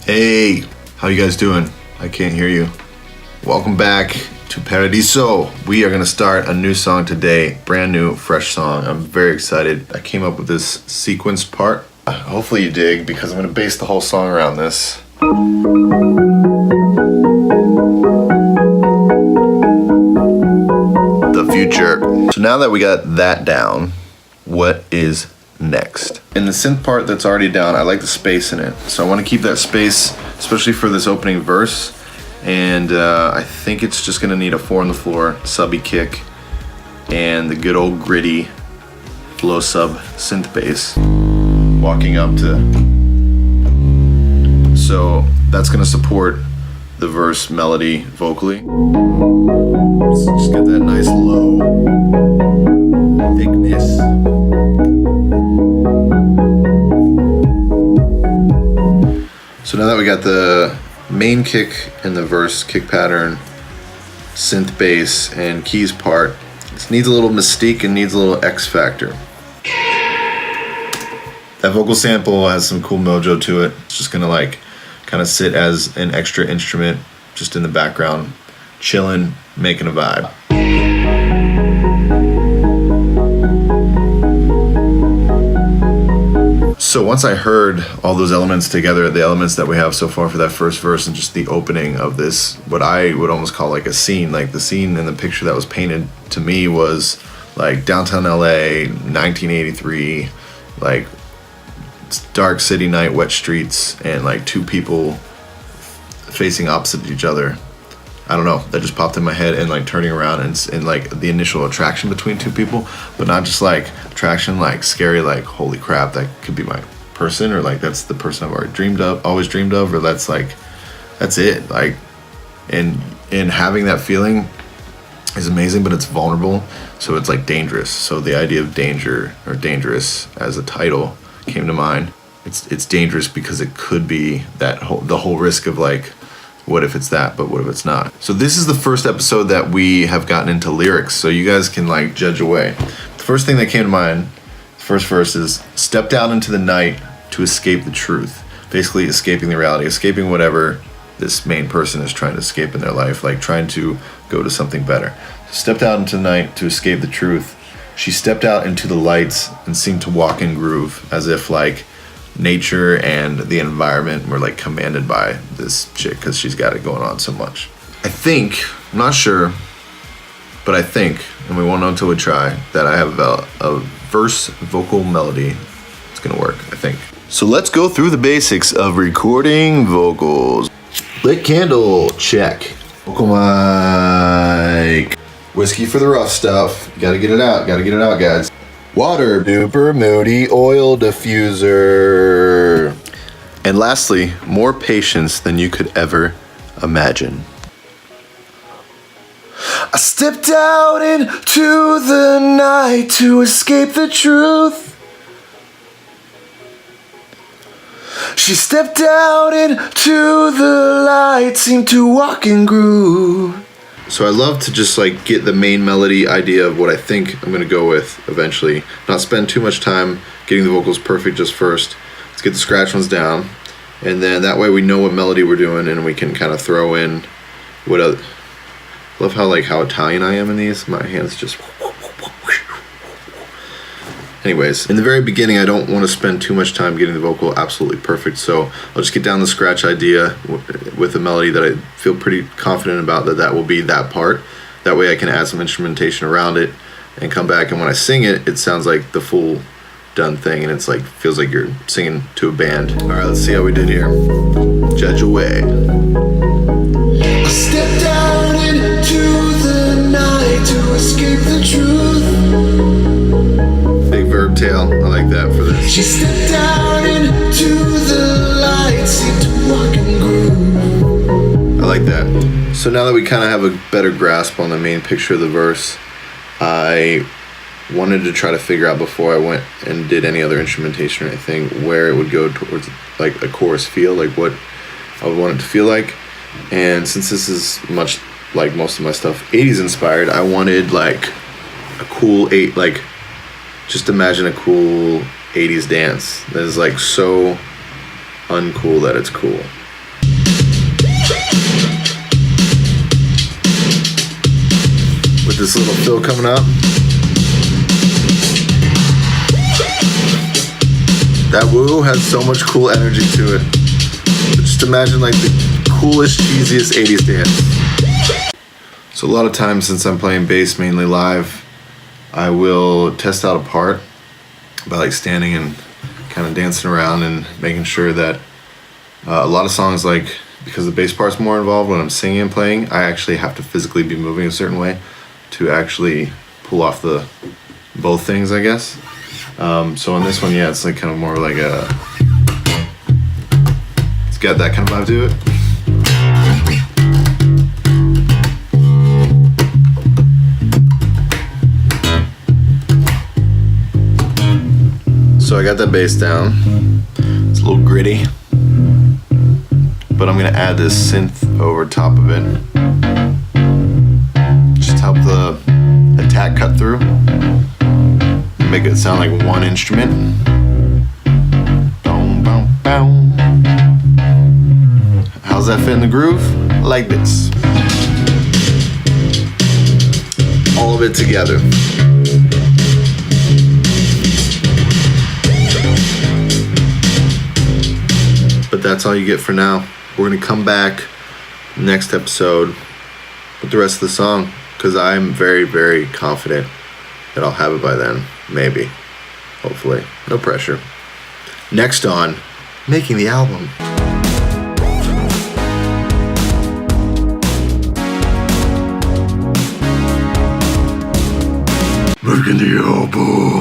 Hey, how you guys doing? I can't hear you. Welcome back to Paradiso. We are gonna start a new song today, brand new, fresh song. I'm very excited. I came up with this sequenced part. Hopefully you dig, because I'm gonna base the whole song around this. The future. So now that we got that down, what is next? In the synth part that's already down, I like the space in it. So I want to keep that space, especially for this opening verse. And I think it's just gonna need a 4 on the floor, subby kick, and the good old gritty low sub synth bass. Walking up to. So that's gonna support the verse melody vocally. So just get that nice low thickness. So now that we got the main kick and the verse kick pattern, synth bass, and keys part, this needs a little mystique and needs a little X factor. That vocal sample has some cool mojo to it. It's just gonna like kind of sit as an extra instrument just in the background, chilling, making a vibe. So once I heard all those elements together, the elements that we have so far for that first verse and just the opening of this, what I would almost call like a scene, like the scene in the picture that was painted to me was like downtown LA, 1983, like dark city night, wet streets, and like two people facing opposite each other. I don't know, that just popped in my head, and like turning around and like the initial attraction between two people, but not just like attraction, like scary, like holy crap, that could be my person, or like that's the person I've always dreamed of, or that's it. Like, and having that feeling is amazing, but it's vulnerable, so it's like dangerous. So the idea of danger or dangerous as a title came to mind. It's dangerous because it could be the whole risk of like, what if it's that, but what if it's not? So this is the first episode that we have gotten into lyrics, so you guys can like judge away. The first thing that came to mind, the first verse is, stepped out into the night to escape the truth. Basically escaping the reality, escaping whatever this main person is trying to escape in their life, like trying to go to something better. Stepped out into the night to escape the truth. She stepped out into the lights and seemed to walk in groove, as if like nature and the environment were like commanded by this chick because she's got it going on so much. I think, I'm not sure, but I think, and we won't know until we try, that I have a verse vocal melody. It's gonna work, I think. So let's go through the basics of recording vocals. Lit candle, check. Vocal mic. Whiskey for the rough stuff. Gotta get it out, guys. Water, duper moody oil diffuser. And lastly, more patience than you could ever imagine. I stepped out into the night to escape the truth. She stepped out into the light, seemed to walk in groove. So I love to just like get the main melody idea of what I think I'm gonna go with eventually. Not spend too much time getting the vocals perfect just first. Let's get the scratch ones down, and then that way we know what melody we're doing, and we can kind of throw in what other. Love how Italian I am in these. My hands just. Anyways, in the very beginning, I don't want to spend too much time getting the vocal absolutely perfect, so I'll just get down the scratch idea with a melody that I feel pretty confident about that will be that part. That way I can add some instrumentation around it and come back, and when I sing it, it sounds like the full done thing, and it's like, feels like you're singing to a band. All right, let's see how we did here. Judge away. I stepped out into the night to escape the truth. Big verb tail, I like that for this. She stepped out into the light, seemed to walk in groove. I like that. So now that we kind of have a better grasp on the main picture of the verse, I wanted to try to figure out before I went and did any other instrumentation or anything where it would go towards like a chorus feel, like what I would want it to feel like. And since this is much like most of my stuff 80s inspired, I wanted like a cool just imagine a cool 80s dance that is like so uncool that it's cool. with this little fill coming up. That woo has so much cool energy to it. Just imagine like the coolest, cheesiest 80s dance. So a lot of times, since I'm playing bass mainly live, I will test out a part by like standing and kind of dancing around and making sure that a lot of songs, like, because the bass part's more involved when I'm singing and playing, I actually have to physically be moving a certain way to actually pull off the both things, I guess. So on this one, yeah, it's like kind of more like a, it's got that kind of vibe to it. So I got that bass down. It's a little gritty, but I'm gonna add this synth over top of it. Just help the attack cut through. Make it sound like one instrument. Boom, boom, boom. How's that fit in the groove? Like this. All of it together. But that's all you get for now. We're gonna come back next episode with the rest of the song, because I'm very, very confident that I'll have it by then. Maybe. Hopefully. No pressure. Next on Making the Album. Making the Album.